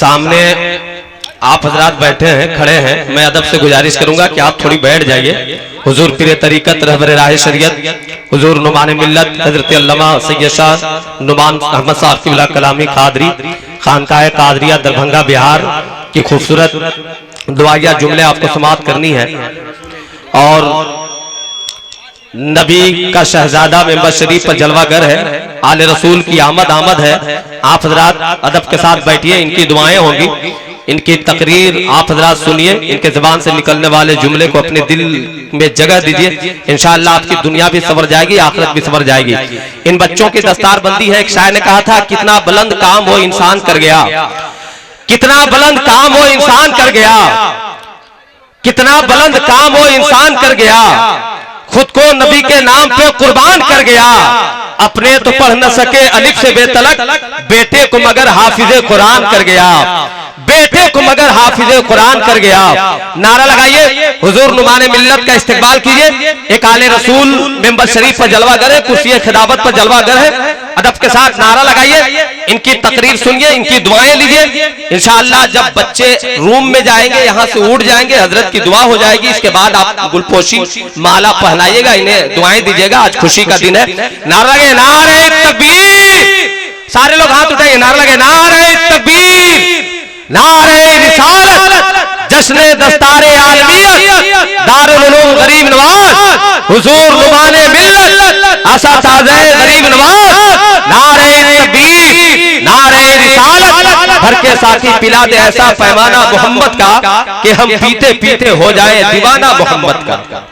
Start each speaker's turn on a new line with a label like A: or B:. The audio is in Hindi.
A: सामने आप हजरात बैठे हैं, खड़े हैं, मैं अदब से गुजारिश करूंगा कि आप थोड़ी बैठ जाइए। हुजूर पीर तरीकत रहबर राह शरीयत हुजूर नुमान मिल्लत हजरत अल्लामा सैयद शाह नुमान अहमद साहब क़िबला कलामी कादरी खानकाह कादरिया दरभंगा बिहार की खूबसूरत दुआया जुमले आपको समाअत करनी है। और नबी का शहजादा मेंबर शरीफ पर जलवागर है, आले रसूल की आमद है। आप हजरात अदब के साथ बैठिए, इनकी दुआएं होंगी, इनकी तकरीर आप हजरात सुनिए, इनके ज़बान से निकलने वाले जुमले को अपने दिल में जगह दीजिए। इंशाअल्लाह आपकी दुनिया भी सवर जाएगी, आखिरत भी सवर जाएगी। इन बच्चों की दस्तार बंदी है। एक शायर ने कहा था, कितना बुलंद काम वो इंसान कर गया, कितना बुलंद काम वो इंसान कर गया, कितना बुलंद काम वो इंसान कर गया, खुद को नबी के नाम पे कुर्बान कर गया। अपने तो पढ़ न सके अलिफ से बेतलक, बेटे को मगर हाफिजे कुरान कर गया, बेटे को मगर हाफिजे कुरान कर गया। नारा लगाइए, हुजूर नुमाने मिल्लत का इस्तेकबाल कीजिए। एक आले रसूल मेंबर शरीफ पर जलवागर है, कुर्सी खिलाफत पर जलवागर है। अदब के साथ नारा लगाइए, इनकी तकरीर सुनिए, इनकी दुआएं लीजिए। इंशाअल्लाह जब बच्चे रूम में जाएंगे, यहाँ से उठ जाएंगे, हजरत की दुआ हो जाएगी। इसके बाद आप गुलपोशी माला पहनाइएगा, इन्हें दुआएं दीजिएगा। आज खुशी का दिन है। नारा लगे नारे तकबीर, सारे लोग हाथ उठाइए, नारा लगे नारे तकबीर, नारे रिसालत, जश्ने दस्तारे आलमियत, दारुल उलूम गरीब नवाज, हुजूर नुमाने मिल्लत, असाताज़े गरीब नवाज, नारे तकबीर, नारे रिसालत, भर के साथी पिला दे ऐसा पैमाना मोहम्मद का कि हम पीते पीते हो जाए दीवाना मोहम्मद का।